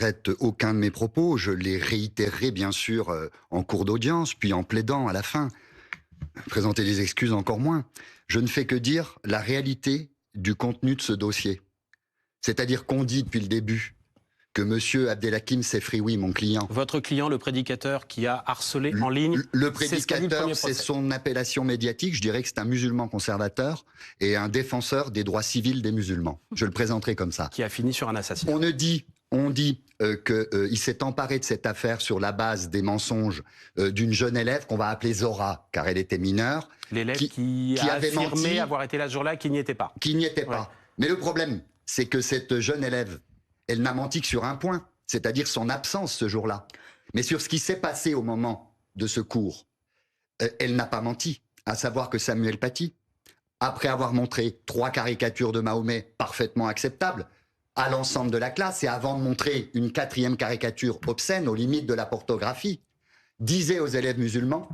répète aucun de mes propos. Je les réitérerai bien sûr en cours d'audience, puis en plaidant à la fin. Présenter des excuses encore moins. Je ne fais que dire la réalité du contenu de ce dossier. C'est-à-dire qu'on dit depuis le début que M. Abdelhakim Sefrioui, mon client... Votre client, le prédicateur qui a harcelé en ligne... Le prédicateur, c'est son appellation médiatique. Je dirais que c'est un musulman conservateur et un défenseur des droits civils des musulmans. Je le présenterai comme ça. Qui a fini sur un assassinat. On dit qu'il s'est emparé de cette affaire sur la base des mensonges d'une jeune élève qu'on va appeler Zora, car elle était mineure. L'élève qui a avait affirmé menti, avoir été là ce jour-là, qui n'y était pas. Qui n'y était pas. Mais le problème, c'est que cette jeune élève, elle n'a menti que sur un point, c'est-à-dire son absence ce jour-là. Mais sur ce qui s'est passé au moment de ce cours, elle n'a pas menti, à savoir que Samuel Paty, après avoir montré 3 caricatures de Mahomet parfaitement acceptables à l'ensemble de la classe, et avant de montrer une 4e caricature obscène, aux limites de la pornographie, disait aux élèves musulmans,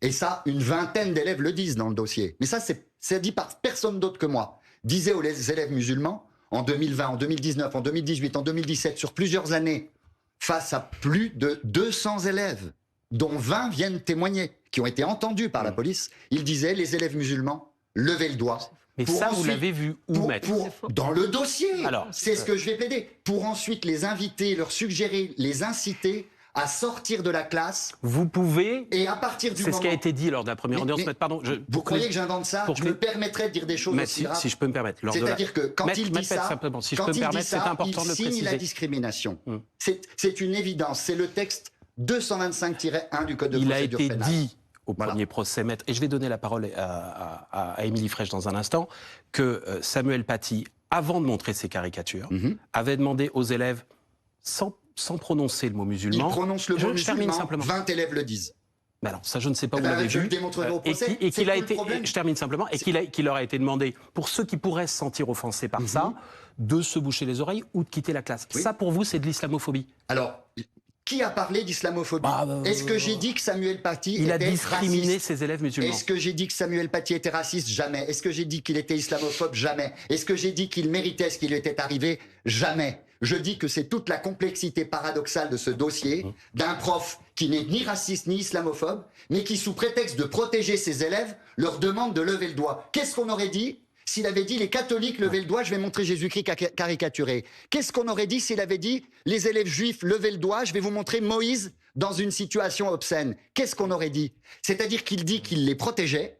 et ça, une vingtaine d'élèves le disent dans le dossier, mais ça, c'est dit par personne d'autre que moi, disait aux élèves musulmans, en 2020, en 2019, en 2018, en 2017, sur plusieurs années, face à plus de 200 élèves, dont 20 viennent témoigner, qui ont été entendus par la police, il disait, les élèves musulmans, levez le doigt. Mais ça, vous l'avez vu où, maître? Dans le dossier. Alors, c'est ce que je vais plaider. Pour ensuite les inviter, leur suggérer, les inciter à sortir de la classe. Vous pouvez... Et à partir du moment... C'est ce qui a été dit lors de la première audience, maître, pardon. Vous croyez que j'invente ça? Je me permettrais de dire des choses maître, aussi graves. Si je peux me permettre. C'est-à-dire que quand il dit ça, simplement, si je peux me permettre, c'est important de le préciser. Il signe la discrimination. C'est une évidence. C'est le texte 225-1 du Code de procédure pénale. Il a été dit au premier procès, maître, et je vais donner la parole à Émilie Frèche dans un instant, que Samuel Paty, avant de montrer ses caricatures, avait demandé aux élèves, sans prononcer le mot musulman... Il prononce le mot musulman, termine simplement. 20 élèves le disent. Mais alors, ça, je ne sais pas où vous l'avez vu. Je le démontrerai au procès. Et qu'il a été, je termine simplement, et qu'il leur a été demandé, pour ceux qui pourraient se sentir offensés par ça, de se boucher les oreilles ou de quitter la classe. Ça, pour vous, c'est de l'islamophobie. Alors... Qui a parlé d'islamophobie? Est-ce que j'ai dit que Samuel Paty il était a discriminé raciste? ses élèves musulmans. Est-ce que j'ai dit que Samuel Paty était raciste? Jamais. Est-ce que j'ai dit qu'il était islamophobe? Jamais. Est-ce que j'ai dit qu'il méritait ce qui lui était arrivé? Jamais. Je dis que c'est toute la complexité paradoxale de ce dossier, d'un prof qui n'est ni raciste ni islamophobe, mais qui, sous prétexte de protéger ses élèves, leur demande de lever le doigt. Qu'est-ce qu'on aurait dit s'il avait dit les catholiques levez le doigt, je vais montrer Jésus-Christ caricaturé? Qu'est-ce qu'on aurait dit s'il avait dit les élèves juifs levez le doigt, je vais vous montrer Moïse dans une situation obscène? Qu'est-ce qu'on aurait dit? C'est-à-dire qu'il dit qu'il les protégeait,